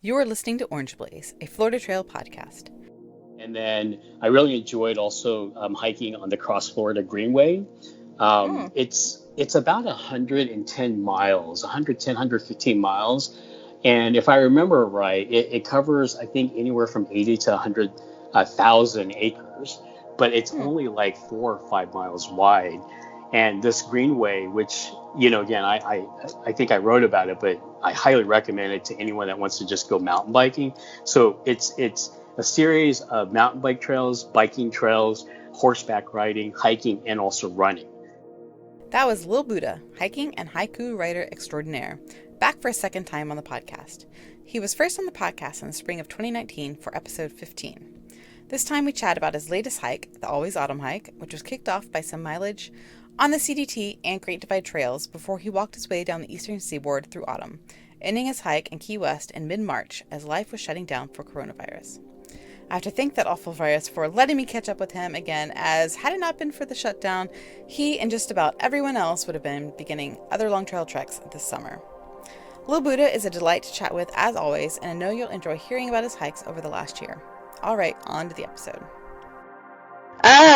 You are listening to Orange Blaze, a Florida Trail podcast. And then I really enjoyed also hiking on the Cross Florida Greenway. Hmm. It's about 110 miles, 110, 115 miles. And if I remember right, it covers, I think, anywhere from 80 to 100,000 acres, but it's Hmm. only like 4 or 5 miles wide. And this greenway, which, again, I think I wrote about it, but I highly recommend it to anyone that wants to just go mountain biking. So it's a series of mountain bike trails, biking trails, horseback riding, hiking, and also running. That was Lil Buddha, hiking and haiku writer extraordinaire, back for a second time on the podcast. He was first on the podcast in the spring of 2019 for episode 15. This time we chat about his latest hike, the Always Autumn hike, which was kicked off by some mileage on the CDT and Great Divide trails before he walked his way down the eastern seaboard through autumn, ending his hike in Key West in mid-March as life was shutting down for coronavirus. I have to thank that awful virus for letting me catch up with him again, as had it not been for the shutdown, he and just about everyone else would have been beginning other long trail treks this summer. Lil Buddha is a delight to chat with as always, and I know you'll enjoy hearing about his hikes over the last year. All right, on to the episode.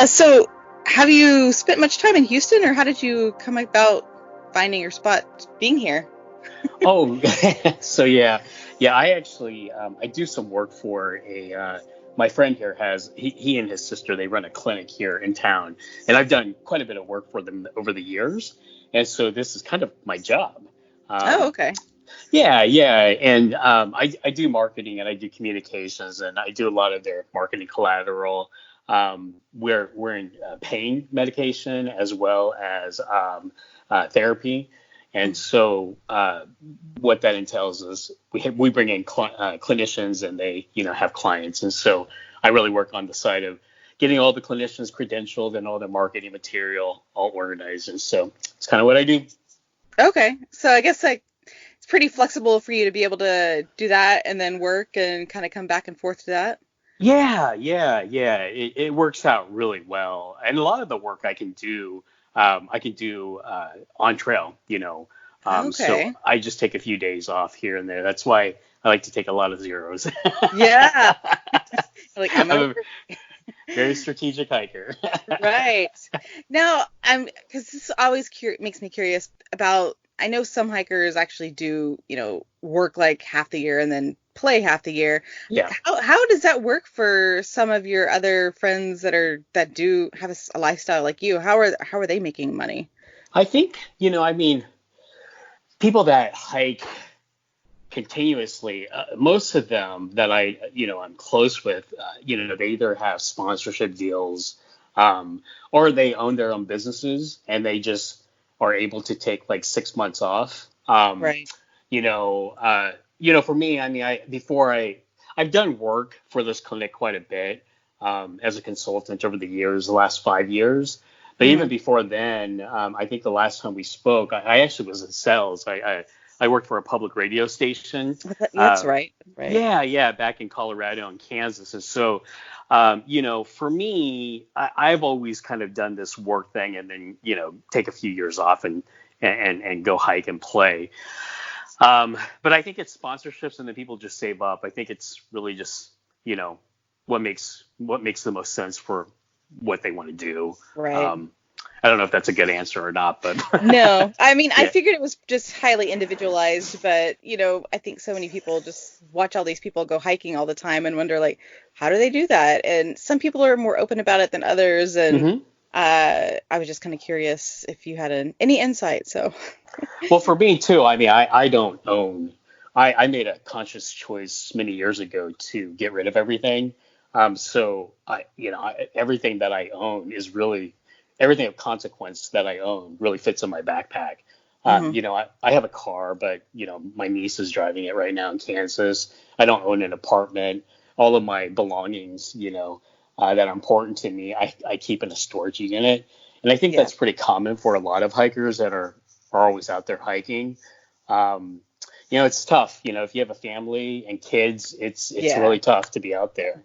So have you spent much time in Houston, or how did you come about finding your spot being here? Oh, so yeah. I actually I do some work for a my friend here has he and his sister, they run a clinic here in town, and I've done quite a bit of work for them over the years, and so this is kind of my job. Oh, Um, okay. yeah, and I do marketing and I do communications and I do a lot of their marketing collateral. We're in pain medication as well as therapy. And so what that entails is we bring in clinicians and they have clients. And so I really work on the side of getting all the clinicians credentialed and all the marketing material all organized. And so it's kind of what I do. Okay. So I guess it's pretty flexible for you to be able to do that and then work and kind of come back and forth to that. Yeah. It works out really well, and a lot of the work I can do on trail. So Okay. I just take a few days off here and there. That's why I like to take a lot of zeros. Yeah. Like I'm I'm gonna a very strategic hiker. right. Now, because this always makes me curious about. I know some hikers actually do, work like half the year and then play half the year. Yeah, How does that work for some of your other friends that do have a lifestyle like you? How are they making money? I think I mean, people that hike continuously. Most of them that I'm close with, they either have sponsorship deals, or they own their own businesses and they just are able to take like 6 months off. Right. For me, I mean, I've done work for this clinic quite a bit, as a consultant over the years, the last 5 years. But even Hmm. before then, I think the last time we spoke, I actually was in sales. I worked for a public radio station. That's Uh, right. Right. yeah, back in Colorado and Kansas. And so, for me, I've always kind of done this work thing and then, take a few years off and go hike and play. But I think it's sponsorships and then people just save up. I think it's really just, you know, what makes the most sense for what they want to do. Right. Um, I don't know if that's a good answer or not, but No, I mean, I yeah. figured it was just highly individualized, but I think so many people just watch all these people go hiking all the time and wonder like, how do they do that? And some people are more open about it than others, and hmm I was just kind of curious if you had any insight. So, Well, for me too, I mean, I don't own. I made a conscious choice many years ago to get rid of everything. So everything that I own is really everything of consequence that I own really fits in my backpack. hmm. I have a car, but my niece is driving it right now in Kansas. I don't own an apartment. All of my belongings, that are important to me, I keep in a storage unit. And I think Yeah, that's pretty common for a lot of hikers that are always out there hiking. Um, it's tough. If you have a family and kids, it's yeah, really tough to be out there.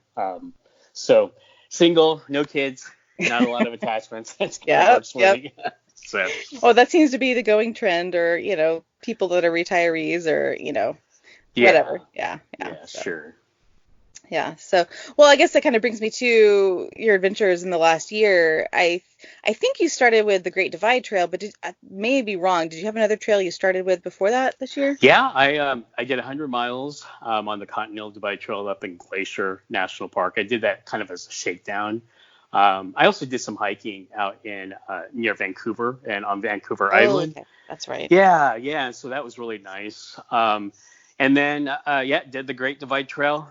So single, no kids, not a lot of attachments. That's kind of yep, works for yep. me. So Well, that seems to be the going trend, or people that are retirees, or yeah, whatever. Yeah, yeah. Yeah, So. sure. Yeah. So, well, I guess that kind of brings me to your adventures in the last year. I think you started with the Great Divide Trail, but I may be wrong. Did you have another trail you started with before that this year? Yeah, I did 100 miles on the Continental Divide Trail up in Glacier National Park. I did that kind of as a shakedown. I also did some hiking out in near Vancouver and on Vancouver Oh, Island. okay. That's right. Yeah, yeah. So that was really nice. And then, yeah, did the Great Divide Trail.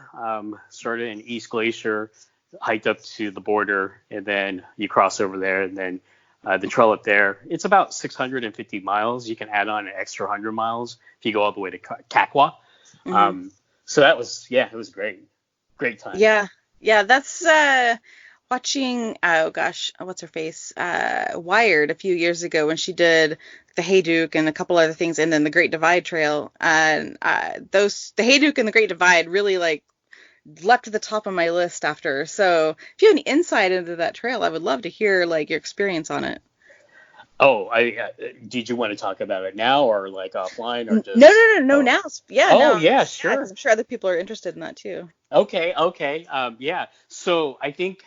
Started in East Glacier, hiked up to the border, and then you cross over there, and then the trail up there. It's about 650 miles. You can add on an extra 100 miles if you go all the way to Kakwa. Hmm. Um, so that was, yeah, it was great. Great time. Yeah. Yeah, that's watching, oh gosh, what's her face? Wired a few years ago when she did the Hayduke and a couple other things, and then the Great Divide Trail. And the Hayduke and the Great Divide really like leapt to the top of my list after. So if you have any insight into that trail, I would love to hear like your experience on it. Oh, did you want to talk about it now or like offline or No, just, no, no, no. oh, Now, yeah, oh, no, yeah, yeah, because sure. I'm sure other people are interested in that too. Okay, okay. Yeah. So I think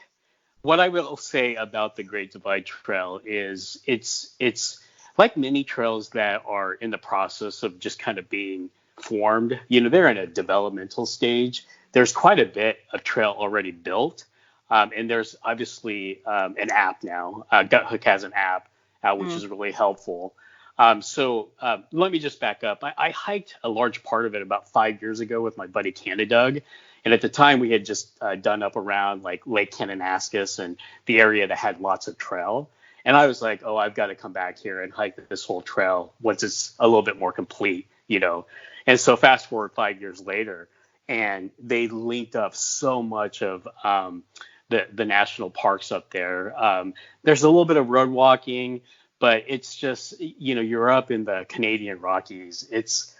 what I will say about the Great Divide Trail is it's like many trails that are in the process of just kind of being formed. You know, they're in a developmental stage. There's quite a bit of trail already built, and there's obviously an app now. Guthook has an app, which Mm, is really helpful. So let me just back up. I hiked a large part of it about 5 years ago with my buddy Canadug. And at the time, we had just done up around like Lake Kananaskis and the area that had lots of trail. And I was like, oh, I've got to come back here and hike this whole trail once it's a little bit more complete, you know. And so fast forward 5 years later, and they linked up so much of the national parks up there. There's a little bit of road walking, but it's just, you know, you're up in the Canadian Rockies. It's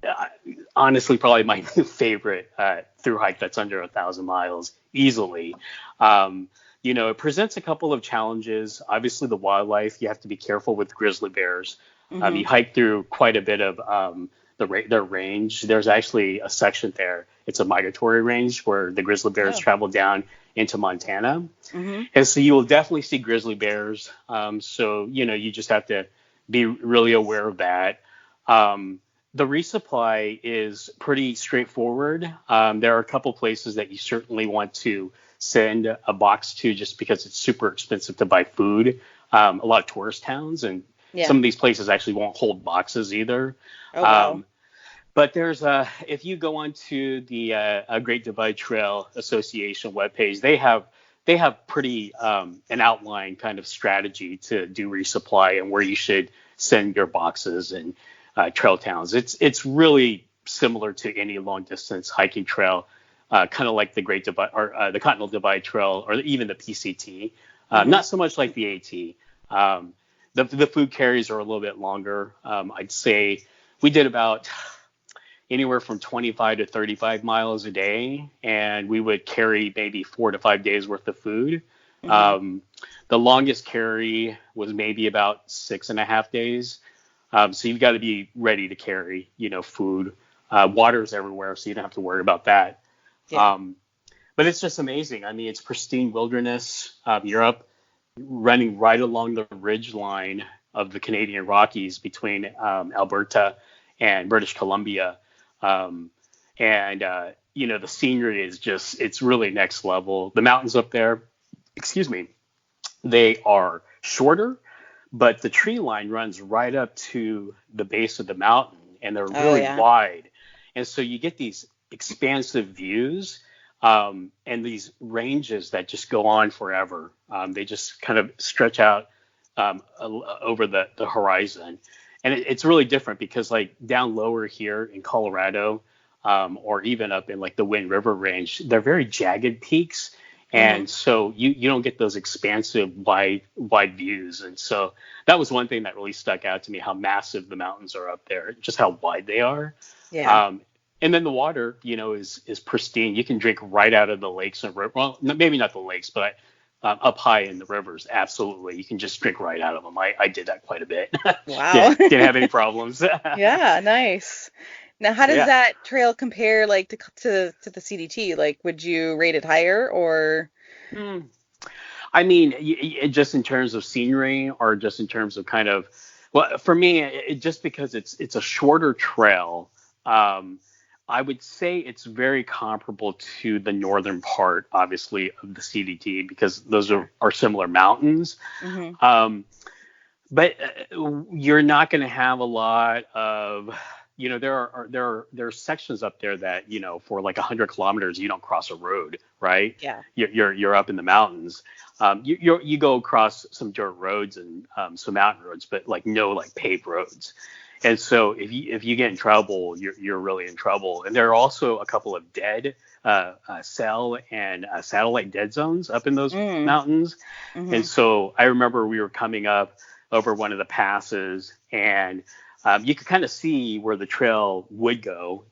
uh, honestly probably my favorite through hike that's under 1,000 miles easily. Um, you know, it presents a couple of challenges. Obviously, the wildlife, you have to be careful with grizzly bears. mm-hmm. You hike through quite a bit of their range. There's actually a section there. It's a migratory range where the grizzly bears Oh. travel down into Montana. Mm-hmm. And so you will definitely see grizzly bears. So, you know, you just have to be really aware of that. Um, the resupply is pretty straightforward. There are a couple places that you certainly want to send a box to just because it's super expensive to buy food. A lot of tourist towns and Yeah. some of these places actually won't hold boxes either. Oh, wow. Um, but there's if you go onto the Great Divide Trail Association webpage, they have pretty an outline kind of strategy to do resupply and where you should send your boxes and trail towns. It's really similar to any long distance hiking trail, kind of like the Great Divide or the Continental Divide Trail or even the PCT. Mm-hmm. Not so much like the AT. The food carries are a little bit longer. I'd say we did about anywhere from 25 to 35 miles a day, and we would carry maybe 4 to 5 days worth of food. Mm-hmm. Um, the longest carry was maybe about 6.5 days. So you've got to be ready to carry, you know, food. Water's everywhere, so you don't have to worry about that. Yeah. Um, but it's just amazing. I mean, it's pristine wilderness. You're up running right along the ridge line of the Canadian Rockies between Alberta and British Columbia. Um, and you know, the scenery is just, it's really next level. The mountains up there, excuse me, they are shorter, but the tree line runs right up to the base of the mountain and they're Oh, really yeah. wide. And so you get these expansive views and these ranges that just go on forever. They just kind of stretch out over the horizon. And it's really different because like down lower here in Colorado, or even up in like the Wind River Range, they're very jagged peaks. Mm-hmm. And so you don't get those expansive wide views. And so that was one thing that really stuck out to me, how massive the mountains are up there, just how wide they are. Yeah. Um, and then the water, you know, is pristine. You can drink right out of the lakes and river. Well, maybe not the lakes, but up high in the rivers, absolutely. You can just drink right out of them. I did that quite a bit. Wow. Didn't have any problems. Yeah, nice. Now, how does Yeah. that trail compare like to the CDT? Like, would you rate it higher or? Mm. I mean, just in terms of scenery, or just in terms of kind of, well, for me, just because it's a shorter trail, um, I would say it's very comparable to the northern part, obviously, of the CDT, because those are similar mountains. Hmm. Um, but you're not going to have a lot of, there are sections up there that, for like 100 kilometers you don't cross a road, right? Yeah. You're up in the mountains. You go across some dirt roads and some mountain roads, but like no like paved roads. And so if you get in trouble, you're really in trouble. And there are also a couple of dead cell and satellite dead zones up in those Mm. mountains. And Hmm. so I remember we were coming up over one of the passes, and you could kind of see where the trail would go.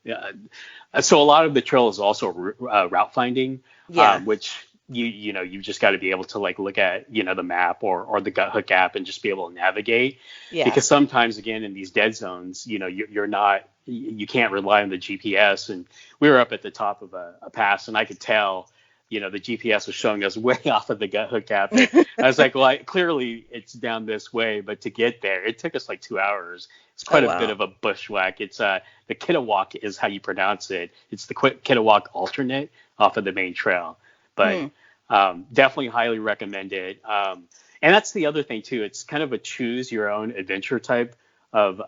So a lot of the trail is also route finding, Yeah. which you've just got to be able to like look at the map or the Gut Hook app and just be able to navigate. Yeah. Because sometimes again in these dead zones, you're not, you can't rely on the GPS. And we were up at the top of a pass, and I could tell the GPS was showing us way off of the Gut Hook app. And I was like, well, clearly it's down this way, but to get there, it took us like 2 hours. It's Oh quite a bit wow. of a bushwhack. It's the Kittiwak is how you pronounce it. It's the Kittiwak alternate off of the main trail, but Hmm. definitely highly recommend it. And that's the other thing too. It's kind of a choose your own adventure type of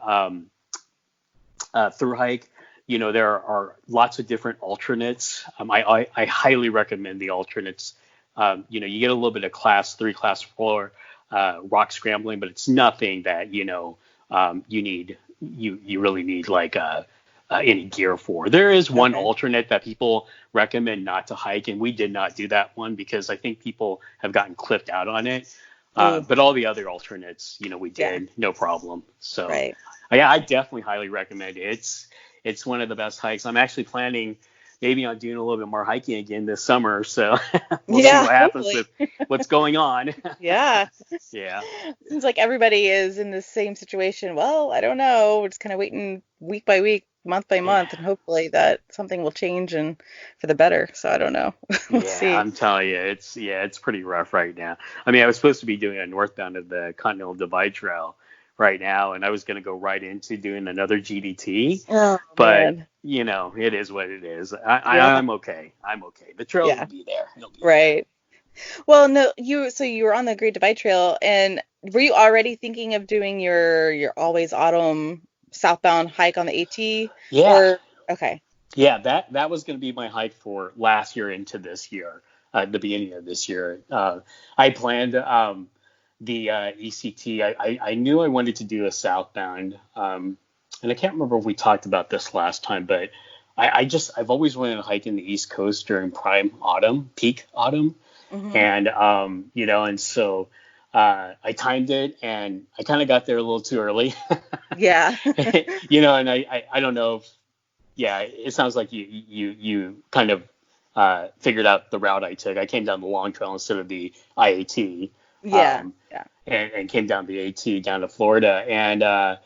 through hike. There are lots of different alternates. I highly recommend the alternates. You get a little bit of class 3, class 4 rock scrambling, but it's nothing that you really need like any gear for. There is one Okay. alternate that people recommend not to hike, and we did not do that one because I think people have gotten clipped out on it. Ooh. But all the other alternates, we Yeah. did no problem. So Right. yeah, I definitely highly recommend it. It's one of the best hikes. I'm actually planning maybe on doing a little bit more hiking again this summer. So we'll see Yeah. what happens Hopefully. with what's going on. Yeah. Yeah. Seems like everybody is in the same situation. Well, I don't know. We're just kind of waiting week by week, month by Yeah. month, and hopefully that something will change and for the better. So I don't know. We'll Yeah, see. I'm telling you, it's pretty rough right now. I mean, I was supposed to be doing a northbound of the Continental Divide Trail right now, and I was going to go right into doing another GDT, Oh but man. it is what it is. Yeah. I'm okay. I'm okay. The trail will Yeah. be there. It'll be there. Right. Well, no, you were on the Great Divide Trail, and were you already thinking of doing your always autumn southbound hike on the AT, Yeah, or okay. yeah. That was going to be my hike for last year into this year, the beginning of this year. I planned the ECT. I knew I wanted to do a southbound, and I can't remember if we talked about this last time, but I've always wanted to hike in the East Coast during prime autumn, peak autumn, Hmm. and and so I timed it, and I kind of got there a little too early. Yeah. And I don't know if, yeah, it sounds like you kind of figured out the route I took. I came down the long trail instead of the IAT, Yeah. um, Yeah. and came down the AT down to Florida, and and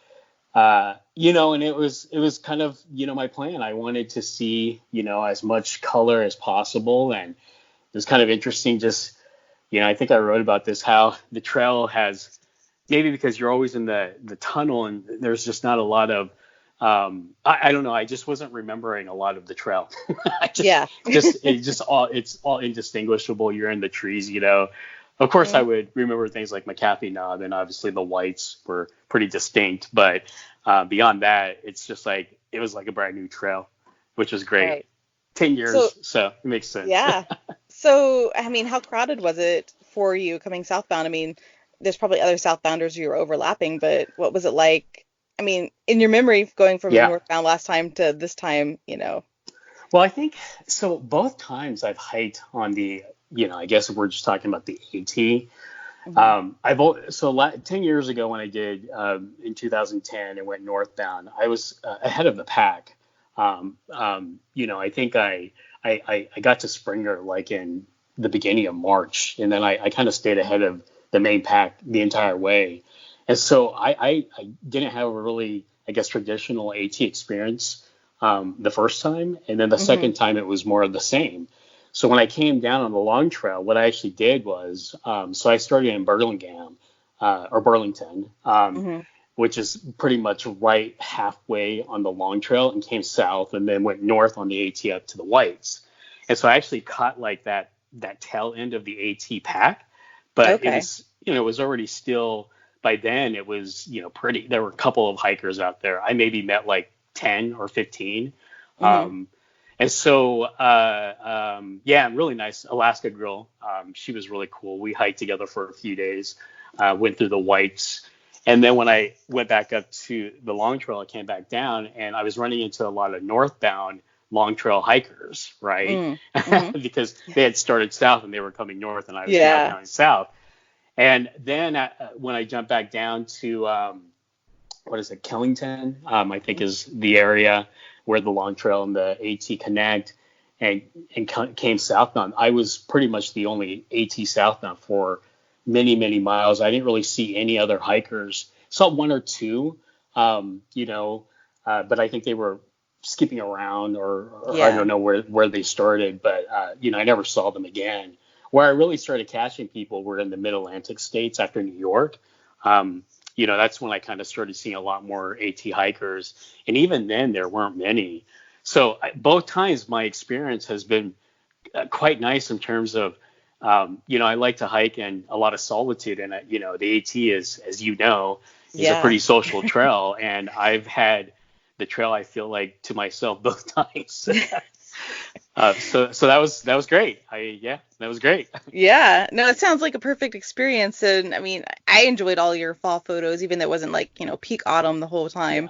it was kind of my plan. I wanted to see as much color as possible, and it was kind of interesting. Just I think I wrote about this, how the trail has, maybe because you're always in the tunnel and there's just not a lot of I don't know, I just wasn't remembering a lot of the trail. I Yeah. it's all indistinguishable. You're in the trees. Of course I Mhm. would remember things like McAfee Knob, and obviously the lights were pretty distinct, but beyond that it's just like it was like a brand new trail, which was great. Right. 10 So, years, so it makes sense. yeah. So, I mean, how crowded was it for you coming southbound? I mean, there's probably other southbounders you were overlapping, but what was it like? I mean, in your memory, going from Yeah. northbound last time to this time. Well, I think so. Both times I've hiked on the, I guess we're just talking about the AT. Hmm. So 10 years ago when I did in 2010 and went northbound, I was ahead of the pack. I think I got to Springer like in the beginning of March, and then I kind of stayed ahead of the main pack the entire way. And so I didn't have a really, I guess, traditional AT experience the first time, and then the Mm-hmm. second time it was more of the same. So when I came down on the long trail, what I actually did was, so I started in Burlingame, or Burlington, Mm-hmm. which is pretty much right halfway on the long trail, and came south and then went north on the AT up to the Whites. And so I actually caught like that tail end of the AT pack, but it Okay. was, it was already still, by then it was, pretty. There were a couple of hikers out there. I maybe met like 10 or 15. Mm-hmm. Um, and so, yeah, really nice Alaska girl. She was really cool. We hiked together for a few days, went through the Whites. And then when I went back up to the long trail, I came back down and I was running into a lot of northbound long trail hikers, right? Mm-hmm. Because they had started south and they were coming north and I was now Yeah. coming south. And then when I jumped back down to, what is it, Killington, I think is the area where the long trail and the AT connect, and came southbound. I was pretty much the only AT southbound for many, many miles. I didn't really see any other hikers. Saw one or two, but I think they were skipping around, or I Yeah. don't know where they started, but I never saw them again. Where I really started catching people were in the Mid Atlantic states after New York. Um, that's when I kind of started seeing a lot more AT hikers. And even then, there weren't many. So both times, my experience has been quite nice in terms of, I like to hike in a lot of solitude. And, the AT is, as you know, is a Yeah. pretty social trail. And I've had the trail, I feel like, to myself both times. So that was great. Yeah, that was great. Yeah, no, it sounds like a perfect experience. And I mean, I enjoyed all your fall photos, even though it wasn't like, peak autumn the whole time.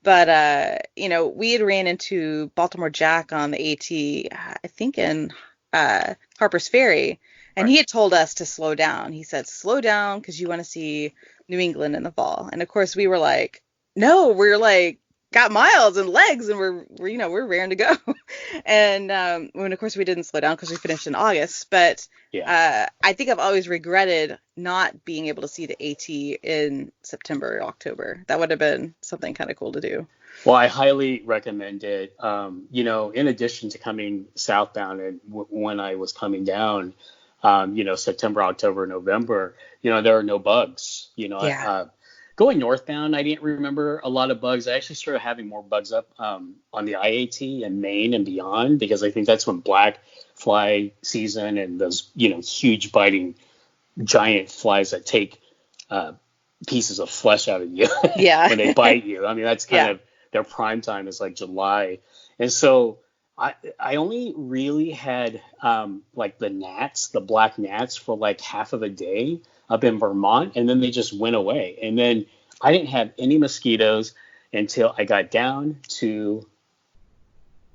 Yeah. But we had ran into Baltimore Jack on the AT, I think in Harper's Ferry, and Right. he had told us to slow down. He said, slow down because you want to see New England in the fall. And of course, we were like, no, we're like, got miles and legs, and we're raring to go. And when of course we didn't slow down because we finished in August, but Yeah. I think I've always regretted not being able to see the AT in September or October. That would have been something kind of cool to do. Well, I highly recommend it. In addition to coming southbound, and when I was coming down, September, October, November, there are no bugs. Yeah. Going northbound, I didn't remember a lot of bugs. I actually started having more bugs up on the IAT and Maine and beyond, because I think that's when black fly season and those, huge biting giant flies that take uh, pieces of flesh out of you Yeah. when they bite you. I mean, that's kind Yeah. of their prime time is like July. And so I only really had like the black gnats for like half of a day up in Vermont, and then they just went away. And then I didn't have any mosquitoes until I got down to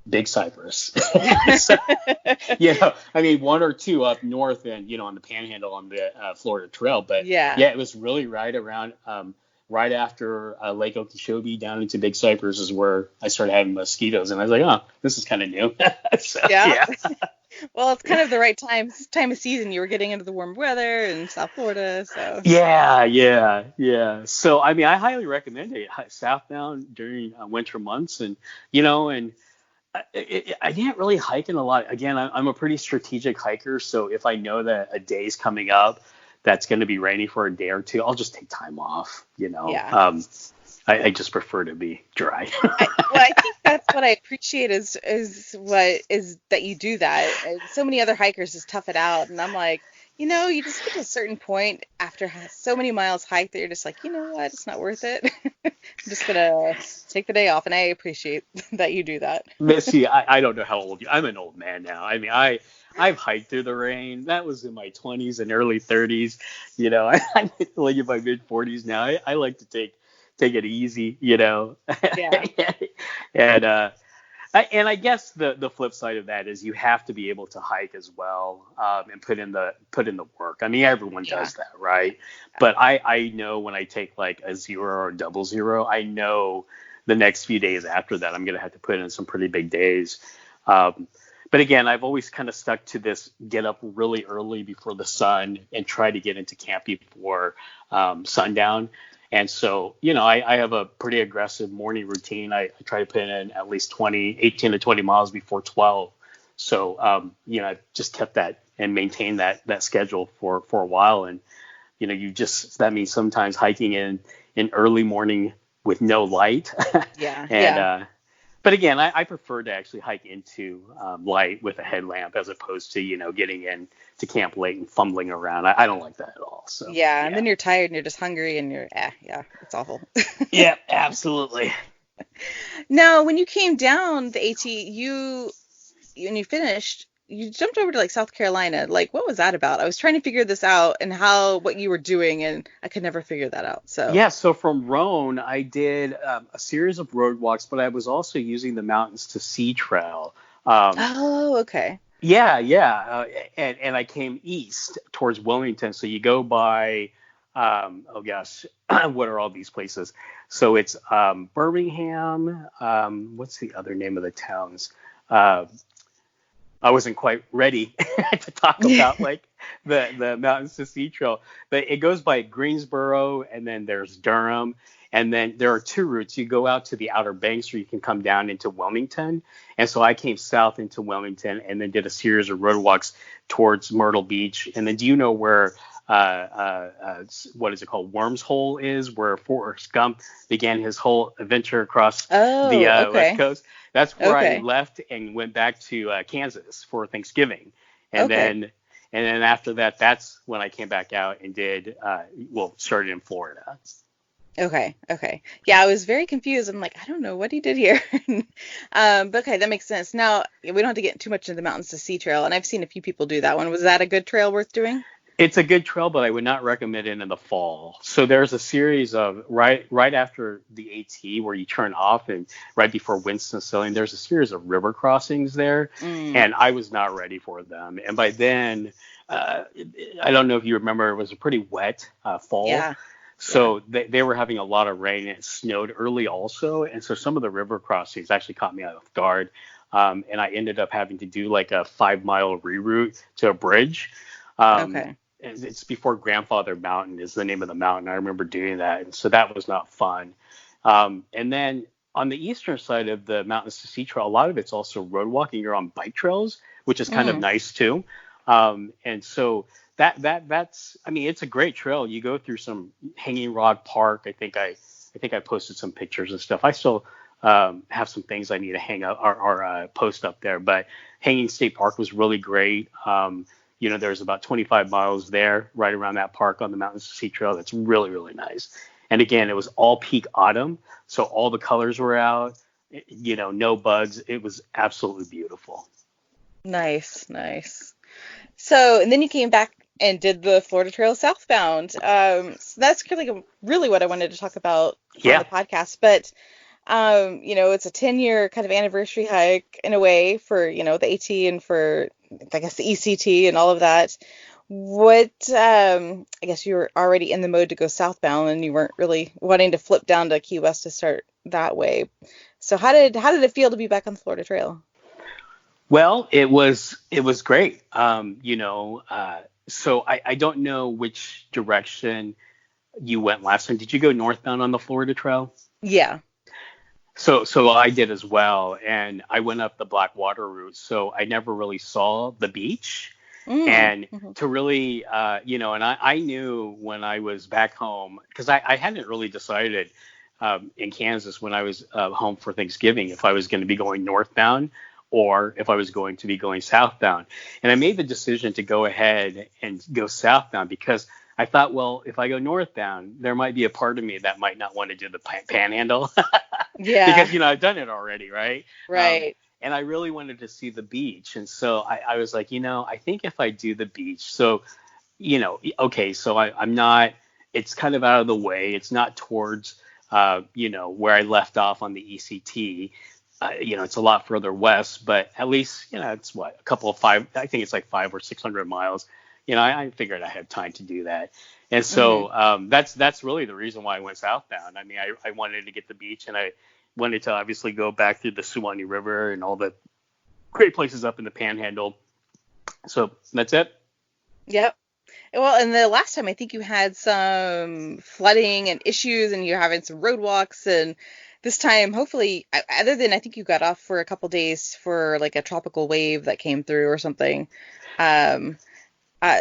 Big Cypress. So, I mean, one or two up north and, on the Panhandle on the Florida Trail. But Yeah. yeah, it was really right around, right after Lake Okeechobee down into Big Cypress is where I started having mosquitoes. And I was like, oh, this is kind of new. So, Yeah. yeah. Well, it's kind of the right time of season. You were getting into the warm weather in South Florida, so Yeah, yeah, yeah. So, I mean, I highly recommend it southbound during winter months. And, and I didn't really hike in a lot. Again, I'm a pretty strategic hiker, so if I know that a day's coming up that's going to be rainy for a day or two, I'll just take time off. yeah. I just prefer to be dry. I think that's what I appreciate is that you do that. And so many other hikers just tough it out, and I'm like, you just get to a certain point after so many miles hiked that you're just like, you know what, it's not worth it. I'm just gonna take the day off, and I appreciate that you do that. Missy, I don't know how old you. I'm an old man now. I mean, I've hiked through the rain. That was in my 20s and early 30s. I'm like in my mid 40s now. I like to take it easy. Yeah. And I guess the flip side of that is you have to be able to hike as well, and put in the work. I mean, everyone Yeah. does that, right? But I know when I take like a 0 or a double zero, I know the next few days after that I'm gonna have to put in some pretty big days. Um, but again, I've always kind of stuck to this: get up really early before the sun and try to get into camp before sundown. And so, I have a pretty aggressive morning routine. I try to put in at least 18 to 20 miles before 12. So, I just kept that and maintained that schedule for a while. And, that means sometimes hiking in early morning with no light. Yeah, and, yeah. but again, I prefer to actually hike into light with a headlamp as opposed to, getting in to camp late and fumbling around. I don't like that at all. So, Yeah, and yeah. then you're tired and you're just hungry and yeah, it's awful. Yeah, absolutely. Now, when you came down the AT, when you finished, you jumped over to like South Carolina. Like, what was that about? I was trying to figure this out and what you were doing, and I could never figure that out. So, Yeah, so from Roan, I did a series of road walks, but I was also using the Mountains to Sea Trail. Um, oh, okay. yeah. And I came east towards Wilmington. So you go by, oh gosh, what are all these places? So it's Birmingham. What's the other name of the towns? Uh, I wasn't quite ready to talk about like the Mountains to Sea Trail, but it goes by Greensboro, and then there's Durham, and then there are two routes. You go out to the Outer Banks, or you can come down into Wilmington. And so I came south into Wilmington, and then did a series of road walks towards Myrtle Beach. And then do you know where what is it called? Worms Hole is, where Forrest Gump began his whole adventure across the Oh, West okay. Coast. That's where I Okay. left and went back to Kansas for Thanksgiving, and Okay. then after that, that's when I came back out and did started in Florida. Okay. Okay. Yeah, I was very confused. I'm like, I don't know what he did here. But okay, that makes sense. Now, we don't have to get too much into the Mountains to Sea Trail, and I've seen a few people do that one. Was that a good trail worth doing? It's a good trail, but I would not recommend it in the fall. So there's a series of right after the AT where you turn off, and right before Winston-Salem, there's a series of river crossings there, Mm, and I was not ready for them. And by then, uh, I don't know if you remember, it was a pretty wet fall. yeah. Yeah. So they were having a lot of rain, and it snowed early also. And so some of the river crossings actually caught me off guard. And I ended up having to do like a 5 mile reroute to a bridge. Um, Okay. and it's before Grandfather Mountain is the name of the mountain. I remember doing that. And so that was not fun. And then on the eastern side of the Mountains to Sea Trail, a lot of it's also road walking. You're on bike trails, which is kind of Mm, nice too. And so that's I mean, it's a great trail. You go through some Hanging Rock Park. I think I posted some pictures and stuff. I still have some things I need to hang up or post up there. But Hanging State Park was really great. There's about 25 miles there, right around that park on the Mountains to Sea Trail. That's really, really nice. And again, it was all peak autumn, so all the colors were out. No bugs. It was absolutely beautiful. nice, nice. So, and then you came back and did the Florida Trail southbound. So that's really what I wanted to talk about on Yeah. the podcast. But it's a 10-year kind of anniversary hike in a way for, the AT and for, I guess, the ECT and all of that. I guess you were already in the mode to go southbound and you weren't really wanting to flip down to Key West to start that way. So how did it feel to be back on the Florida Trail? Well, it was great. So I don't know which direction you went last time. Did you go northbound on the Florida Trail? Yeah. So I did as well, and I went up the Blackwater route. So I never really saw the beach, Mm. and Hmm. to really, and I knew when I was back home because I hadn't really decided in Kansas when I was home for Thanksgiving if I was going to be going northbound or if I was going to be going southbound. And I made the decision to go ahead and go southbound because I thought, well, if I go northbound, there might be a part of me that might not want to do the panhandle Yeah. because I've done it already, right? Um, Right. and I really wanted to see the beach, and so I was like, I think if I do the beach, so okay, so I'm not. It's kind of out of the way. It's not towards where I left off on the ECT. It's a lot further west, but at least it's what a couple of five. I think it's like 500 or 600 miles. I figured I had time to do that, and Hmm. so that's really the reason why I went southbound. I mean, I wanted to get the beach, and I wanted to obviously go back through the Suwannee River and all the great places up in the Panhandle. So that's it. Yep. Well, and the last time I think you had some flooding and issues, and you're having some roadwalks, and this time, hopefully, other than I think you got off for a couple days for like a tropical wave that came through or something. Um,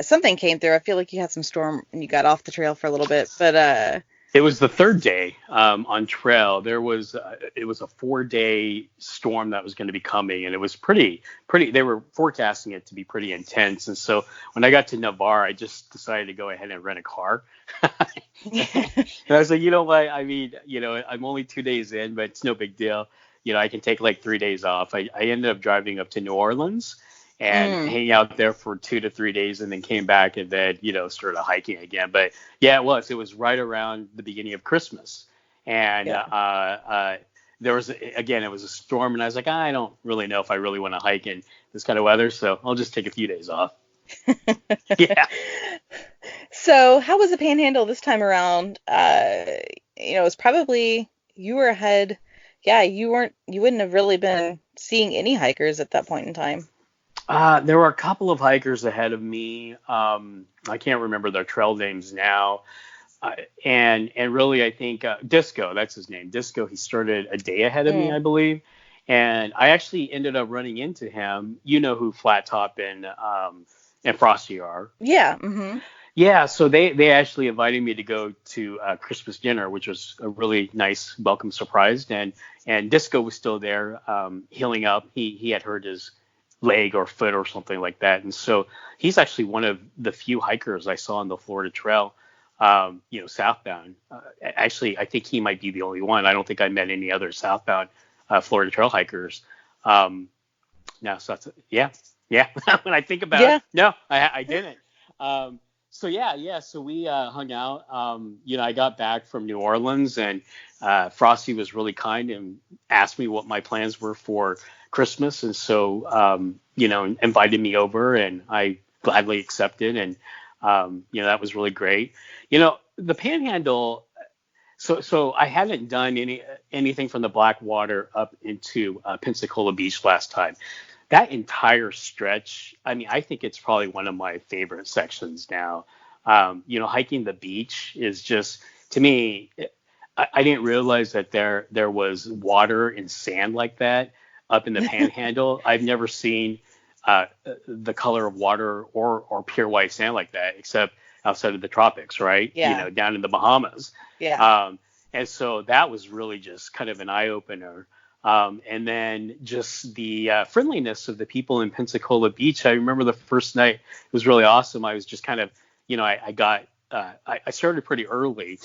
something came through. I feel like you had some storm and you got off the trail for a little bit, but It was the third day on trail. It was a 4 day storm that was going to be coming, and it was pretty. They were forecasting it to be pretty intense, and so when I got to Navarre, I just decided to go ahead and rent a car. And I was like, you know what? I mean, I'm only 2 days in, but it's no big deal. I can take like 3 days off. I ended up driving up to New Orleans and mm, hanging out there for 2 to 3 days, and then came back and then started hiking again. But yeah, it was right around the beginning of Christmas, and yeah. there was again, it was a storm, and I was like, I don't really know if I really want to hike in this kind of weather, so I'll just take a few days off. Yeah. So, how was the Panhandle this time around? It was probably you were ahead. Yeah, you wouldn't have really been seeing any hikers at that point in time. There were a couple of hikers ahead of me. I can't remember their trail names now. And really, I think Disco, that's his name. Disco, he started a day ahead of me, Mm. I believe. And I actually ended up running into him. You know who Flat Top and Frosty are. Yeah. Mm-hmm. Yeah, so they actually invited me to go to Christmas dinner, which was a really nice welcome surprise. And Disco was still there, healing up. He had hurt his leg or foot or something like that, and so he's actually one of the few hikers I saw on the Florida Trail, southbound. Actually, I think he might be the only one. I don't think I met any other southbound Florida Trail hikers. Um, Now, so that's, yeah, yeah. When I think about it, Yeah. no, I didn't. So yeah. So we hung out. I got back from New Orleans, and Frosty was really kind and asked me what my plans were for Christmas, and so invited me over, and I gladly accepted, and that was really great. The Panhandle. So I hadn't done anything from the Blackwater up into Pensacola Beach last time. That entire stretch, I mean, I think it's probably one of my favorite sections now. Hiking the beach is just, to me, I didn't realize that there was water and sand like that up in the Panhandle. I've never seen the color of water or pure white sand like that, except outside of the tropics, right? Yeah. Down in the Bahamas. Yeah. And so that was really just kind of an eye opener. And then just the friendliness of the people in Pensacola Beach. I remember the first night, it was really awesome. I was just kind of, I started pretty early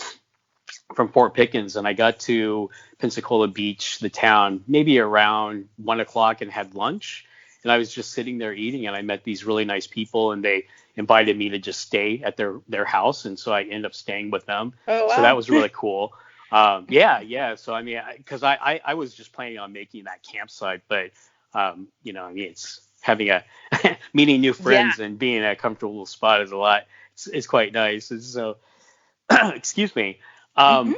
from Fort Pickens, and I got to Pensacola Beach, the town, maybe around 1 o'clock, and had lunch. And I was just sitting there eating, and I met these really nice people, and they invited me to just stay at their house, and so I ended up staying with them. Oh So that wow. was really cool. Yeah. So I mean, because I was just planning on making that campsite, but I mean, it's having a meeting new Yeah. friends and being in a comfortable spot is a lot. It's quite nice. And so, excuse me. Hmm. Um,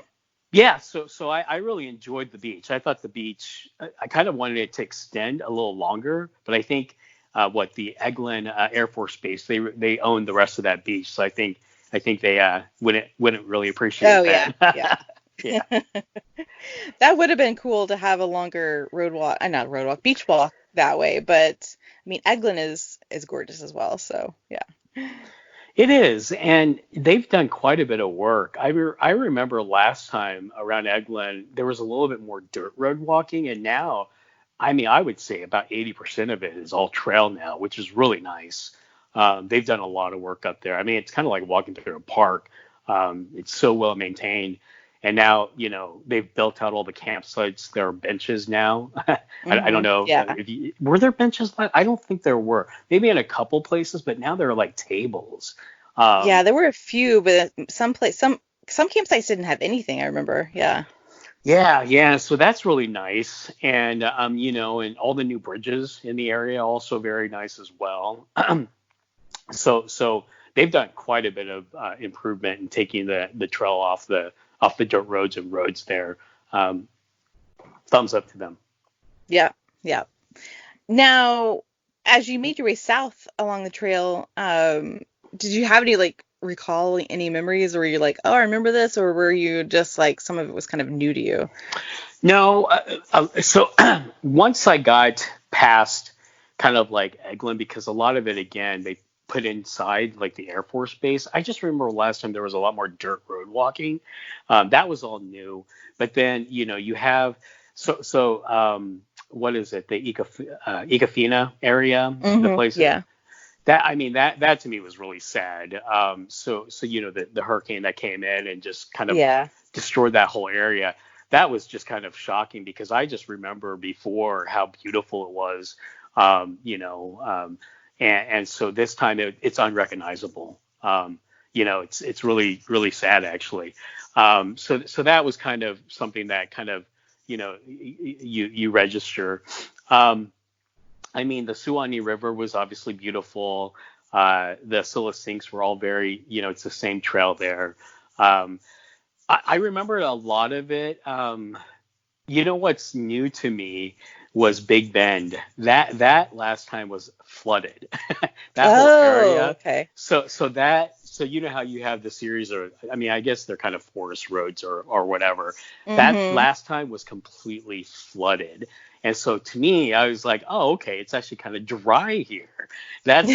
yeah, so I really enjoyed the beach. I thought the beach, I kind of wanted it to extend a little longer, but I think what the Eglin Air Force Base, they own the rest of that beach, so I think they wouldn't really appreciate Oh yeah. Yeah. that. Yeah. That would have been cool to have a longer road walk, not road walk, beach walk that way. But I mean, Eglin is gorgeous as well. So yeah. It is, and they've done quite a bit of work. I remember last time around Eglin, there was a little bit more dirt road walking, and now, I mean, I would say about 80% of it is all trail now, which is really nice. They've done a lot of work up there. I mean, it's kind of like walking through a park. It's so well maintained, and now, they've built out all the campsites. There are benches now. I don't know Yeah. if were there benches. I don't think there were. Maybe in a couple places, but now there are like tables. Yeah, Um, there were a few, but some campsites didn't have anything, I remember. Yeah. yeah. So that's really nice, and and all the new bridges in the area also very nice as well. So they've done quite a bit of improvement in taking the trail off the dirt roads and roads there. Um, Thumbs up to them. Yeah. Yeah. Now, as you made your way south along the trail, did you have any like recall any memories where you're like, oh, I remember this, or were you just like some of it was kind of new to you? No, so once I got past kind of like Eglin, because a lot of it again they put inside like the Air Force Base. I just remember last time there was a lot more dirt road walking. That was all new. But then you have what is it? The Ecafina area, the place Yeah. that I mean that to me was really sad. So the hurricane that came in and just kind of Yeah. destroyed that whole area. That was just kind of shocking because I just remember before how beautiful it was, and so this time it's unrecognizable. It's really sad actually. So that was kind of something that kind of you register. Um, I mean, the Suwannee River was obviously beautiful. The Scylla Sinks were all very, it's the same trail there. Um, I remember a lot of it. What's new to me was Big Bend. That last time was flooded. That whole Oh, area. okay. So you know how you have the series of, I mean, I guess they're kind of forest roads or whatever. That Mm-hmm. last time was completely flooded. And so to me, I was like, oh, okay, it's actually kind of dry here. That's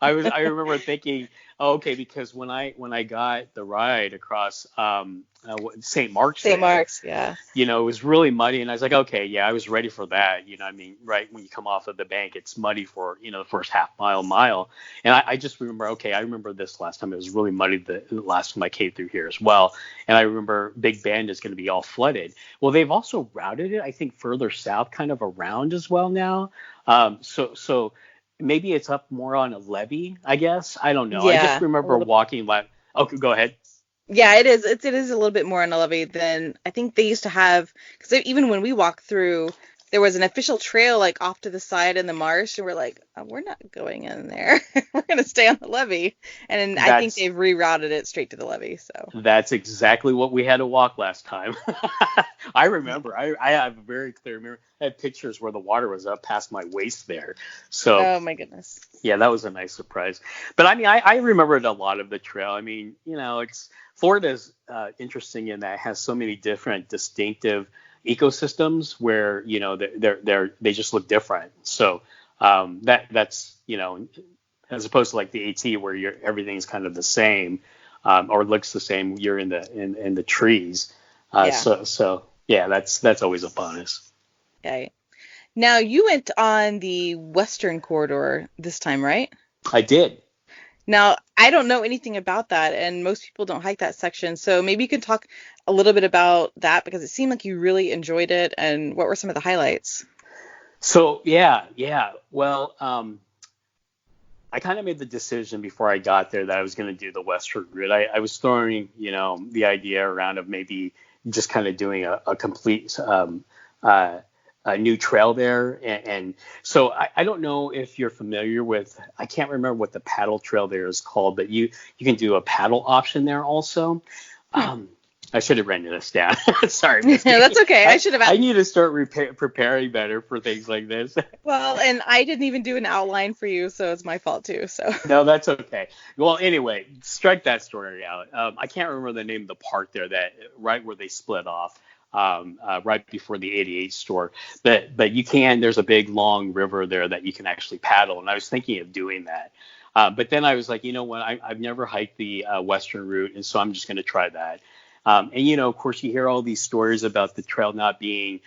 I remember thinking, oh, okay, because when I got the ride across St. Mark's St. there, Mark's, yeah. it was really muddy, and I was like, okay, yeah, I was ready for that. I mean, right when you come off of the bank, it's muddy for the first half mile, and I just remember, okay, I remember this last time it was really muddy the last time I came through here as well, and I remember Big Bend is going to be all flooded. Well, they've also routed it, I think, further south, kind of around as well now. So maybe it's up more on a levee, I guess. I don't know. I just Yeah, a remember little. walking like, okay, go ahead. Yeah, it is. It is a little bit more on a levee than I think they used to have. Because even when we walked through, there was an official trail like off to the side in the marsh, and we're like, we're not going in there. We're gonna stay on the levee. And then I think That's they've rerouted it straight to the levee. So. That's exactly what we had to walk last time. I remember. I have a very clear memory. I had pictures where the water was up past my waist there. So Oh my goodness. yeah, that was a nice surprise. But I mean, I remembered a lot of the trail. I mean, it's Florida's interesting in that it has so many different distinctive ecosystems where they just look different. So that's as opposed to like the AT where everything's kind of the same, or looks the same. You're in the trees. Yeah. So yeah, that's always a bonus. Okay. Now you went on the Western corridor this time, right? I did. Now, I don't know anything about that, and most people don't hike that section. So maybe you can talk a little bit about that because it seemed like you really enjoyed it. And what were some of the highlights? So yeah. Well, I kind of made the decision before I got there that I was going to do the Western route. I was throwing, the idea around of maybe just kind of doing a complete a new trail there. And so I don't know if you're familiar with, I can't remember what the paddle trail there is called, but you can do a paddle option there also. Hmm. I should have written this down. Sorry, Misty. That's okay. I should have I asked. need to start preparing better for things like this. Well, and I didn't even do an outline for you, so it's my fault too. So. No, that's okay. Well, anyway, strike that story out. I can't remember the name of the park there that right where they split off, right before the 88 store. But you can. There's a big long river there that you can actually paddle, and I was thinking of doing that. But then I was like, you know what? I've never hiked the Western route, and so I'm just going to try that. And of course, you hear all these stories about the trail not being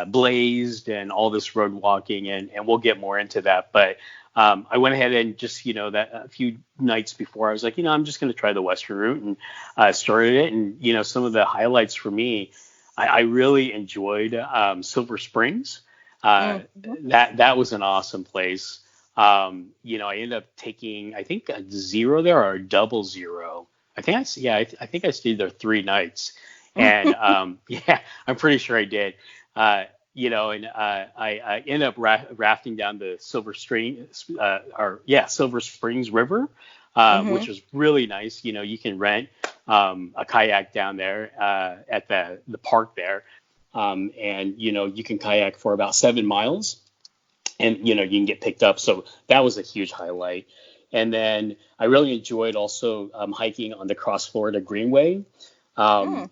blazed and all this road walking, and we'll get more into that. But I went ahead and just, that a few nights before, I was like, I'm just going to try the Western route and started it. And, some of the highlights for me, I really enjoyed Silver Springs. Mhm. That was an awesome place. I ended up taking, I think, a zero there or a double zero. I think I stayed there 3 nights, and yeah, I'm pretty sure I did. And I ended up rafting down the Silver Springs River, which Mhm. was really nice. You can rent a kayak down there at the park there, and you can kayak for about 7 miles, and you can get picked up. So that was a huge highlight. And then I really enjoyed also hiking on the Cross Florida Greenway. Mm.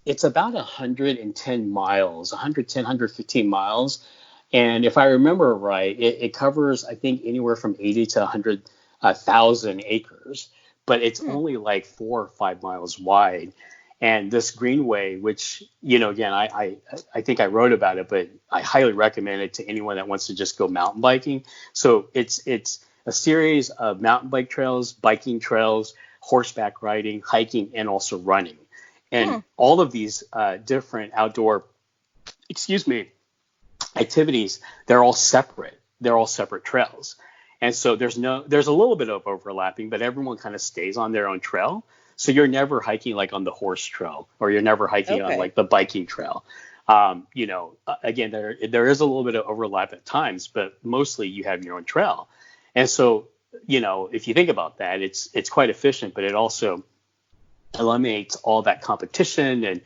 It's about 110 miles, 110, 115 miles. And if I remember right, it covers, I think, anywhere from 80 to 100,000 acres, but it's Mm. only like 4 or 5 miles wide. And this greenway, which, again, I think I wrote about it, but I highly recommend it to anyone that wants to just go mountain biking. So it's a series of mountain bike trails, biking trails, horseback riding, hiking, and also running. And Mm. all of these different outdoor, excuse me, activities, they're all separate. They're all separate trails. And so there's a little bit of overlapping, but everyone kind of stays on their own trail. So you're never hiking like on the horse trail, or you're never hiking on Okay. like the biking trail. Again, there is a little bit of overlap at times, but mostly you have your own trail. And so, if you think about that, it's quite efficient, but it also eliminates all that competition and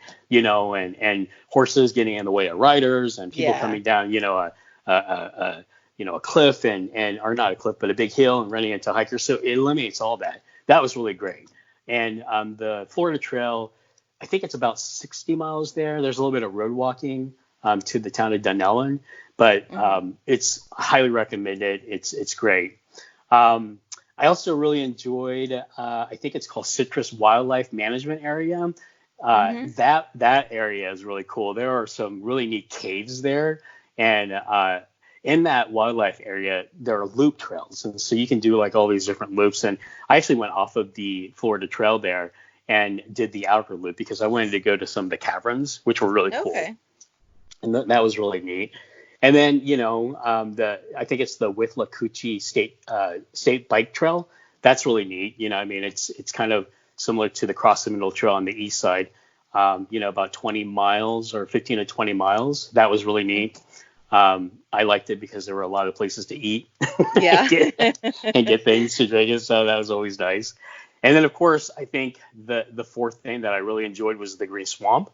horses getting in the way of riders and people Yeah. coming down, a cliff or not a cliff, but a big hill and running into hikers. So it eliminates all that. That was really great. And the Florida Trail, I think it's about 60 miles there. There's a little bit of road walking to the town of Dunellen, but Mm-hmm. it's highly recommended. It's great. Um, I also really enjoyed, I think it's called Citrus Wildlife Management Area. Mm-hmm. That area is really cool. There are some really neat caves there, and in that wildlife area, there are loop trails, and so you can do like all these different loops. And I actually went off of the Florida Trail there and did the outer loop because I wanted to go to some of the caverns, which were really cool, Okay. and that was really neat. And then, I think it's the Withlacoochee State Bike Trail. That's really neat. I mean, it's kind of similar to the Cross the Middle Trail on the east side. About 20 miles or 15 to 20 miles. That was really neat. I liked it because there were a lot of places to eat Yeah. and get things to drink, so that was always nice. And then, of course, I think the fourth thing that I really enjoyed was the Green Swamp.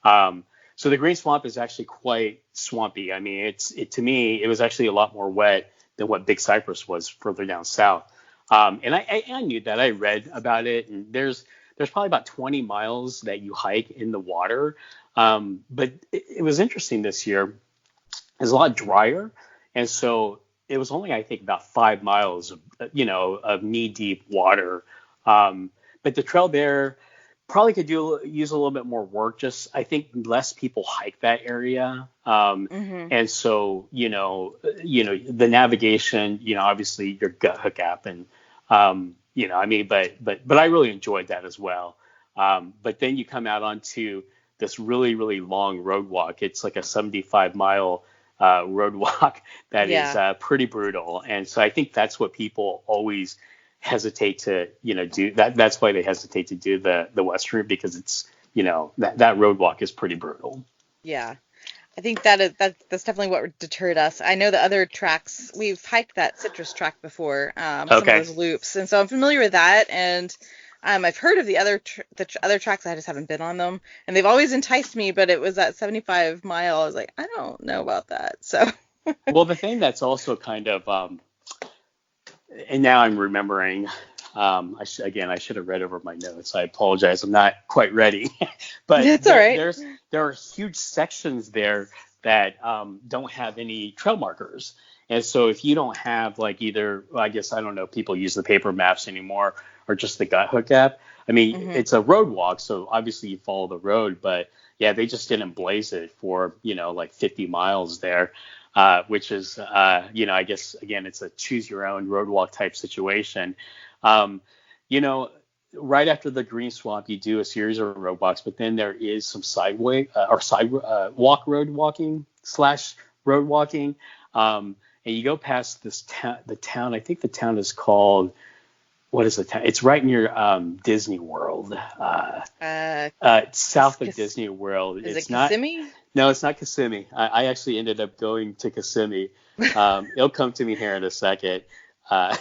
So the Green Swamp is actually quite swampy. I mean, to me, it was actually a lot more wet than what Big Cypress was further down south. And I knew that. I read about it, and there's probably about 20 miles that you hike in the water. But it was interesting this year. It's a lot drier, and so it was only, I think, about 5 miles of knee deep water. But the trail there probably could use a little bit more work. Just I think less people hike that area, Mm-hmm. and so the navigation. Obviously your gut hook app, and I mean, but I really enjoyed that as well. But then you come out onto this really really long road walk. It's like a 75-mile road walk that is Yeah. pretty brutal, and so I think that's what people always hesitate to do. That's why they hesitate to do the western, because it's that road walk is pretty brutal. Yeah. I think that's definitely what deterred us. I know the other tracks, we've hiked that citrus track before, some of Okay. those loops, and so I'm familiar with that. And I've heard of the other tracks. I just haven't been on them, and they've always enticed me. But it was that 75 mile. I was like, I don't know about that. So Well, the thing that's also kind of and now I'm remembering. I should have read over my notes. I apologize. I'm not quite ready. But that's all right. there are huge sections there that don't have any trail markers. And so if you don't have like either, well, I guess I don't know, people use the paper maps anymore or just the gut hook app. I mean, Hmm. it's a road walk, so obviously you follow the road, but yeah, they just didn't blaze it for like 50 miles there. Which is, I guess, again, it's a choose your own road walk type situation. Um, you know, right after the Green Swamp, you do a series of road walks, but then there is some sidewalk road walking / road walking. And you go past this town, I think the town is called, what is the town? It's right near Disney World. Uh, It's south of Disney World. is it It's not. Kissimmee? No, it's not Kissimmee. I actually ended up going to Kissimmee. It'll come to me here in a second. Uh,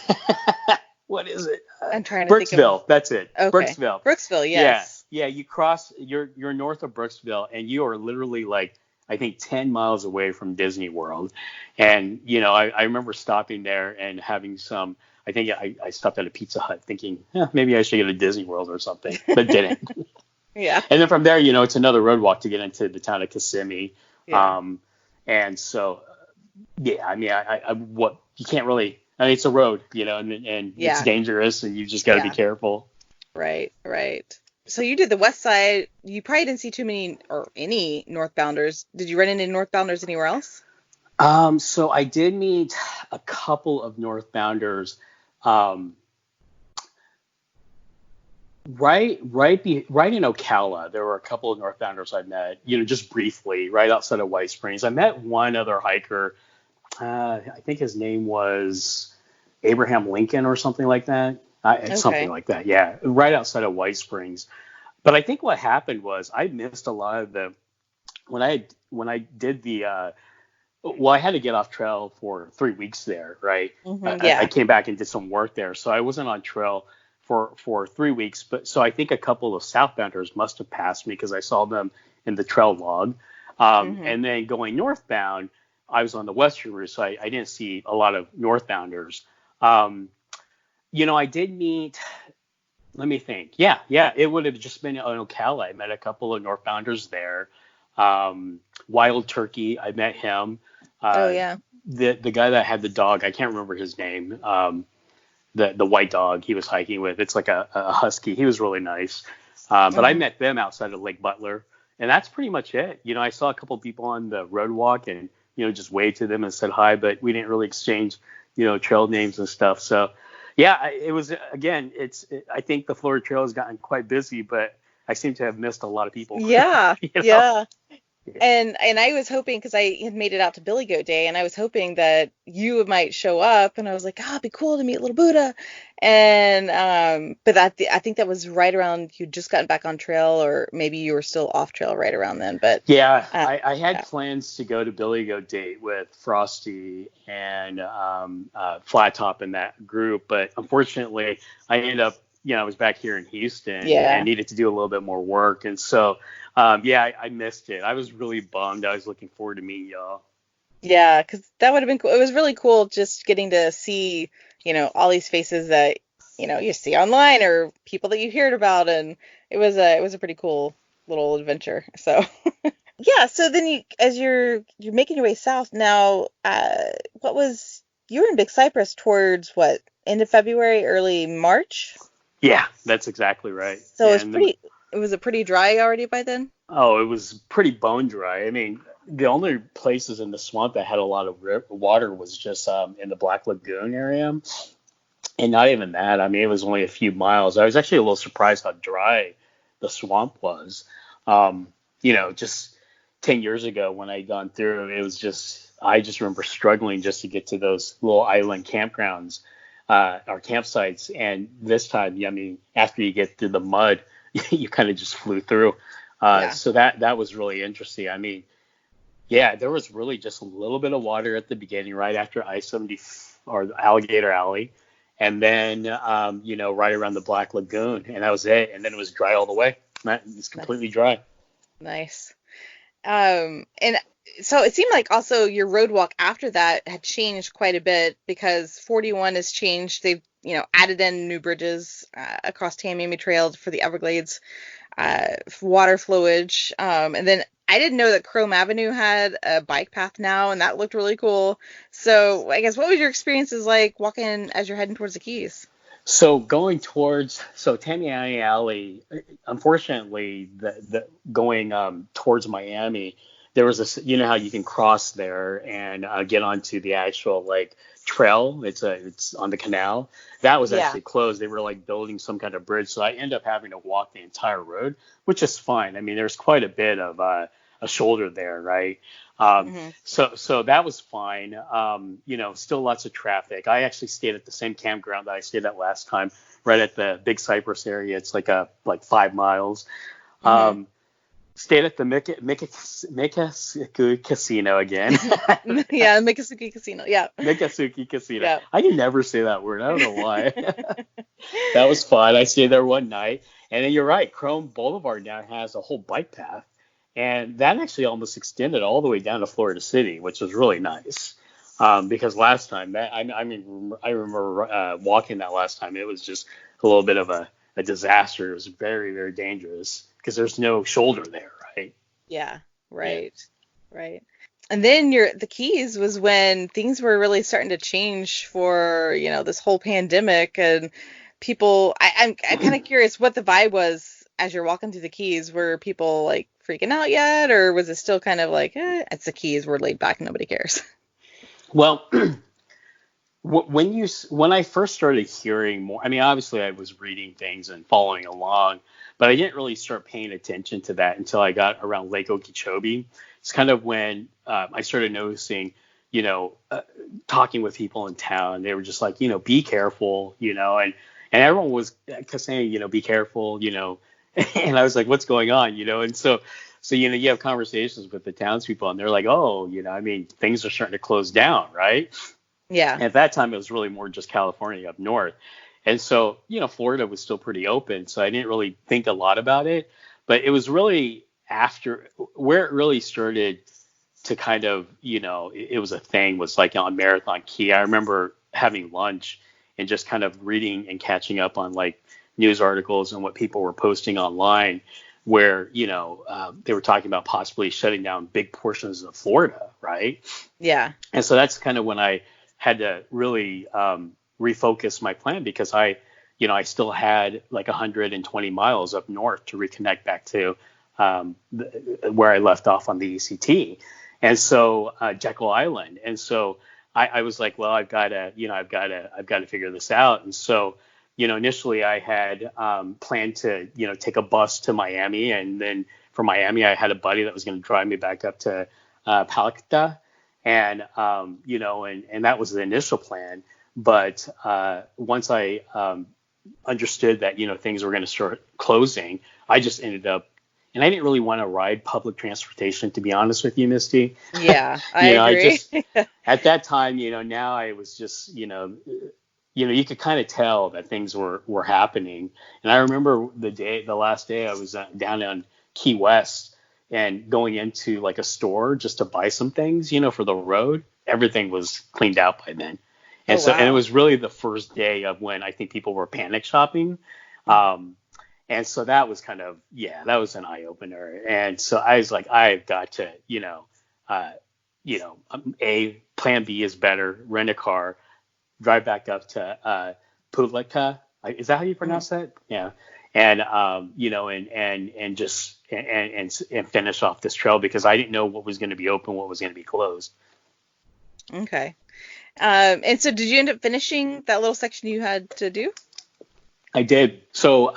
what is it? I'm trying to think of. Brooksville. That's it. Okay, Brooksville. Brooksville. Yeah, Yes. yeah. You're north of Brooksville, and you are literally like I think 10 miles away from Disney World. And, I remember stopping there and having some, I think I stopped at a Pizza Hut thinking, maybe I should get a Disney World or something, but didn't. Yeah. And then from there, it's another road walk to get into the town of Kissimmee. Yeah. And so, yeah, I mean, what you can't really, I mean, it's a road, and it's Yeah. dangerous and you just got to be Yeah. careful. Right. So you did the west side. You probably didn't see too many or any northbounders. Did you run into northbounders anywhere else? So I did meet a couple of northbounders. Right in Ocala, there were a couple of northbounders I met, just briefly, right outside of White Springs. I met one other hiker. I think his name was Abraham Lincoln or something like that. Something like that, yeah, right outside of White Springs. But I think what happened was I missed a lot of the when I did the well, I had to get off trail for 3 weeks there, right? I came back and did some work there, so I wasn't on trail for 3 weeks. But so I think a couple of southbounders must have passed me because I saw them in the trail log. And then going northbound, I was on the western route, so I didn't see a lot of northbounders. I did meet. Let me think. Yeah, it would have just been on Ocala. I met a couple of northbounders there. Wild Turkey, I met him. Oh yeah. The guy that had the dog, I can't remember his name. The white dog he was hiking with. It's like a husky. He was really nice. But I met them outside of Lake Butler, and that's pretty much it. I saw a couple of people on the road walk and just waved to them and said hi, but we didn't really exchange trail names and stuff. So yeah, it was again. I think the Florida Trail has gotten quite busy, but I seem to have missed a lot of people. Yeah. Yeah. And I was hoping, because I had made it out to Billy Goat Day, and I was hoping that you might show up, and I was like, it'd be cool to meet little Buddha. And but I think that was right around you'd just gotten back on trail, or maybe you were still off trail right around then. But yeah, I had plans to go to Billy Goat Date with Frosty and Flat Top in that group, but unfortunately, I ended up I was back here in Houston and needed to do a little bit more work, and so. I missed it. I was really bummed. I was looking forward to meeting y'all. Yeah, because that would have been cool. It was really cool just getting to see, all these faces that, you see online or people that you heard about. And it was a pretty cool little adventure. So, yeah. So then as you're making your way south now, you were in Big Cypress towards what, end of February, early March? Yeah, that's exactly right. So was it pretty dry already by then? Oh, it was pretty bone dry. I mean, the only places in the swamp that had a lot of water was just in the Black Lagoon area. And not even that. I mean, it was only a few miles. I was actually a little surprised how dry the swamp was. Just 10 years ago when I'd gone through, I just remember struggling just to get to those little island campgrounds, or campsites. And this time, I mean, after you get through the mud, you kind of just flew through. So that was really interesting. I mean, yeah, there was really just a little bit of water at the beginning, right after I-70 or Alligator Alley. And then, right around the Black Lagoon. And that was it. And then it was dry all the way. It's completely dry. Nice. And so it seemed like also your road walk after that had changed quite a bit, because 41 has changed. They've, added in new bridges across Tamiami Trail for the Everglades, water flowage. And then I didn't know that Chrome Avenue had a bike path now, and that looked really cool. So I guess what was your experiences like walking as you're heading towards the Keys? So going towards Tamiami Alley, unfortunately, going towards Miami, there was how you can cross there and get onto the actual trail. It's on the canal. That was actually closed. They were building some kind of bridge, so I ended up having to walk the entire road, which is fine. I mean, there's quite a bit of a shoulder there, right? So that was fine. Still lots of traffic. I actually stayed at the same campground that I stayed at last time, right at the Big Cypress area. It's like 5 miles. Stayed at the Mikasuki Casino again. Yeah, Mikasuki Casino. Yeah. Mikasuki Casino. Yeah. I can never say that word. I don't know why. That was fun. I stayed there one night. And then you're right. Chrome Boulevard now has a whole bike path. And that actually almost extended all the way down to Florida City, which was really nice. Because last time I remember walking that last time. It was just a little bit of a disaster. It was very, very dangerous because there's no shoulder there, right? Yeah, Yeah. right, right. And then the Keys was when things were really starting to change for, this whole pandemic and people. I'm kind of curious what the vibe was as you're walking through the Keys. Were people like freaking out yet, or was it still kind of like, it's the Keys, we're laid back, nobody cares? Well, when I first started hearing more, I mean, obviously I was reading things and following along, but I didn't really start paying attention to that until I got around Lake Okeechobee. It's kind of when I started noticing, talking with people in town, they were just like, be careful, and everyone was saying, be careful, and I was like, what's going on, and so you have conversations with the townspeople, and they're like, oh, I mean, things are starting to close down, right? Yeah, At that time, it was really more just California up north. And so, Florida was still pretty open. So I didn't really think a lot about it. But it was really after where it really started to kind of, it was a thing was like on Marathon Key. I remember having lunch and just kind of reading and catching up on like news articles and what people were posting online where, they were talking about possibly shutting down big portions of Florida, right? yeah, And so that's kind of when I had to really refocus my plan because I still had like 120 miles up north to reconnect back to where I left off on the ECT, and so Jekyll Island. And so I was like, well, I've got to figure this out. And so, initially I had planned to, take a bus to Miami, and then from Miami I had a buddy that was going to drive me back up to Palicata. And and that was the initial plan. But once I understood that things were going to start closing, I just ended up, and I didn't really want to ride public transportation, to be honest with you, Misty. yeah, I I agree. just at that time, now I was just, you could kind of tell that things were happening. And I remember the last day I was down on Key West and going into like a store just to buy some things, for the road. Everything was cleaned out by then. Oh, And it wow. was really the first day of when I think people were panic shopping. Um, and so that was kind of, yeah, that was an eye opener. And so I was like, I've got to, uh, plan B is better, rent a car, drive back up to Pulika. Is that how you Mhm. pronounce that? Yeah. And and just and finish off this trail because I didn't know what was going to be open, what was going to be closed. Okay. And so did you end up finishing that little section you had to do? I did. So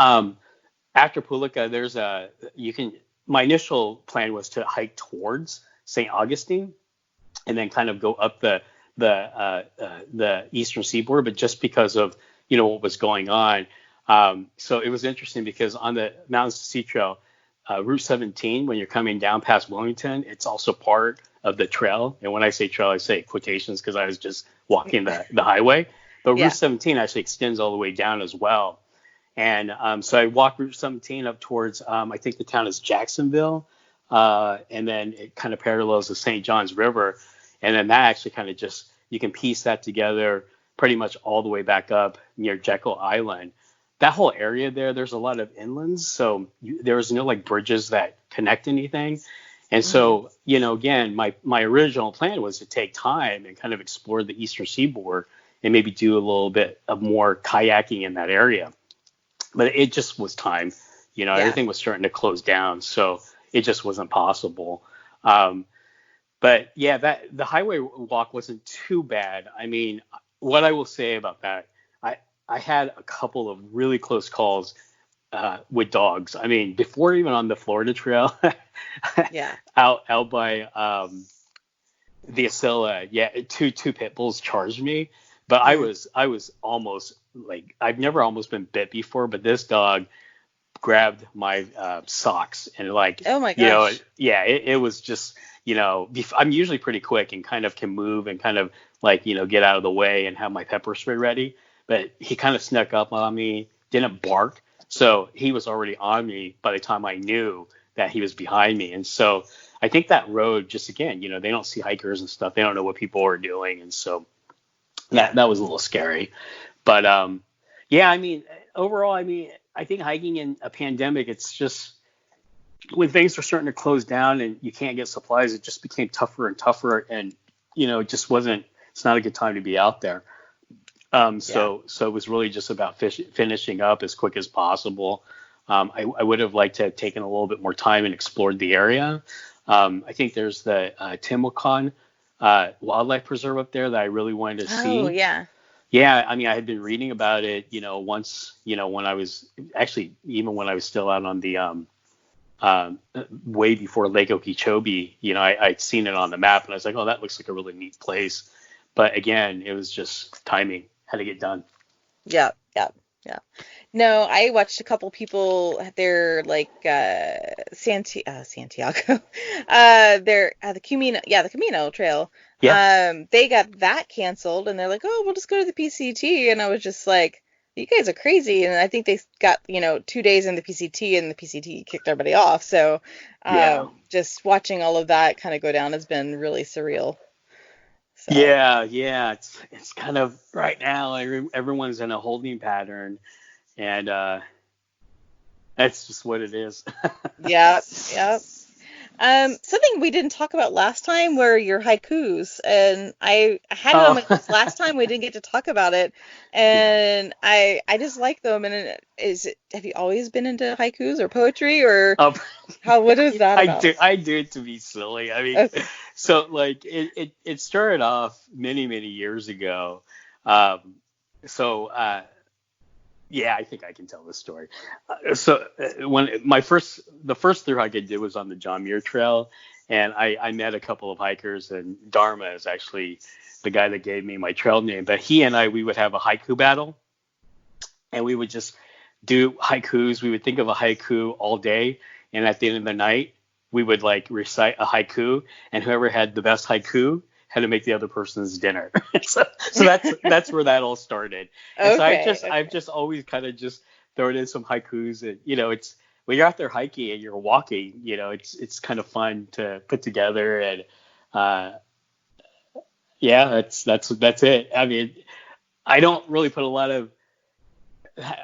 after Pulika, there's a you can. My initial plan was to hike towards St. Augustine and then kind of go up the eastern seaboard, but just because of what was going on. So it was interesting because on the Mountains to Sea Trail, Route 17, when you're coming down past Wilmington, it's also part of the trail. And when I say trail, I say quotations because I was just walking the highway. But Route Yeah. 17 actually extends all the way down as well. And so I walked Route 17 up towards, I think the town is Jacksonville. And then it kind of parallels the St. Johns River. And then that actually kind of just, you can piece that together pretty much all the way back up near Jekyll Island. That whole area there, there's a lot of inlands. So there was no like bridges that connect anything. And Hmm. so, again, my original plan was to take time and kind of explore the eastern seaboard and maybe do a little bit of more kayaking in that area. But it just was time. Yeah. Everything was starting to close down. So it just wasn't possible. Um, but yeah, that the highway walk wasn't too bad. I mean, what I will say about that, I I had a couple of really close calls with dogs. I mean, before even on the Florida Trail, Yeah. out by the Acela, yeah, two pit bulls charged me. But I Mm. was I was almost like I've never almost been bit before, but this dog grabbed my socks and like Oh my gosh. yeah it was just I'm usually pretty quick and kind of can move and kind of like get out of the way and have my pepper spray ready, but he kind of snuck up on me, didn't bark, so he was already on me by the time I knew that he was behind me. And so I think that road, just again, they don't see hikers and stuff. They don't know what people are doing. And so that was a little scary. But yeah, I mean, overall, I mean, I think hiking in a pandemic, it's just when things are starting to close down and you can't get supplies, it just became tougher and tougher. And, it just it's not a good time to be out there. So it was really just about finishing up as quick as possible. I would have liked to have taken a little bit more time and explored the area. I think there's the Timwaukan Wildlife Preserve up there that I really wanted to see. Oh, yeah. Yeah, I mean, I had been reading about it, once, when I was actually, even when I was still out on the way before Lake Okeechobee, I'd seen it on the map and I was like, oh, that looks like a really neat place. But again, it was just timing, had to get done. Yeah. No, I watched a couple people, they're like Santiago. They're the Camino Trail. Yeah. They got that canceled and they're like, "Oh, we'll just go to the PCT." And I was just like, "You guys are crazy." And I think they got, 2 days in the PCT and the PCT kicked everybody off. So, just watching all of that kind of go down has been really surreal. So. Yeah, it's kind of right now everyone's in a holding pattern, and that's just what it is. Yep. Something we didn't talk about last time were your haikus, and I had it on my list last time. We didn't get to talk about it, and I just like them. And have you always been into haikus or poetry, or what is that about? I do it to be silly. I mean, okay. So like it started off many years ago. Yeah, I think I can tell this story. When the first thru hike I did was on the John Muir Trail, and I met a couple of hikers, and Dharma is actually the guy that gave me my trail name. But he and we would have a haiku battle, and we would just do haikus. We would think of a haiku all day, and at the end of the night, we would like recite a haiku, and whoever had the best haiku had to make the other person's dinner. so that's where that all started. And so I've just always kind of just thrown in some haikus, and it's when you're out there hiking and you're walking, it's kind of fun to put together, and that's it. I mean, I don't really put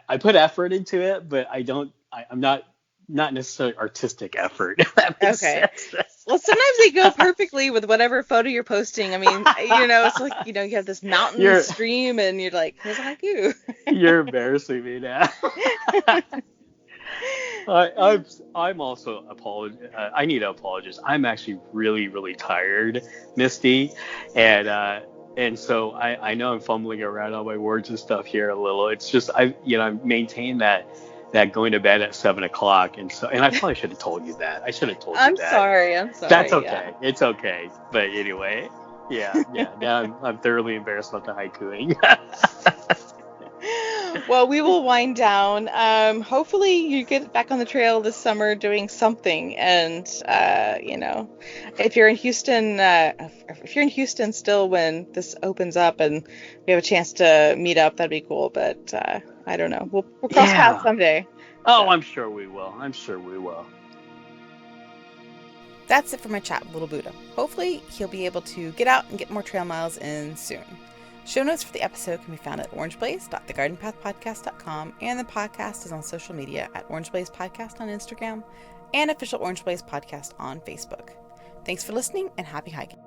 I put effort into it, but I'm not necessarily artistic effort. If that makes sense. Well, sometimes they go perfectly with whatever photo you're posting. I mean, it's like, you have this mountain stream and you're like, here's a haiku. You're embarrassing me now. I'm also I need to apologize. I'm actually really tired, Misty, and so I know I'm fumbling around on my words and stuff here a little. It's just I maintain that going to bed at 7:00, and I probably should have told you that. I should have told you that. I'm sorry. That's okay. Yeah. It's okay. But anyway, yeah. Now I'm thoroughly embarrassed about the haikuing. Well, we will wind down. Hopefully you get back on the trail this summer doing something. And, if you're in Houston still when this opens up and we have a chance to meet up, that'd be cool. But I don't know. We'll cross paths someday. Oh, I'm sure we will. That's it for my chat with Little Buddha. Hopefully he'll be able to get out and get more trail miles in soon. Show notes for the episode can be found at orangeblaze.thegardenpathpodcast.com, and the podcast is on social media at Orange Blaze Podcast on Instagram and Official Orange Blaze Podcast on Facebook. Thanks for listening, and happy hiking.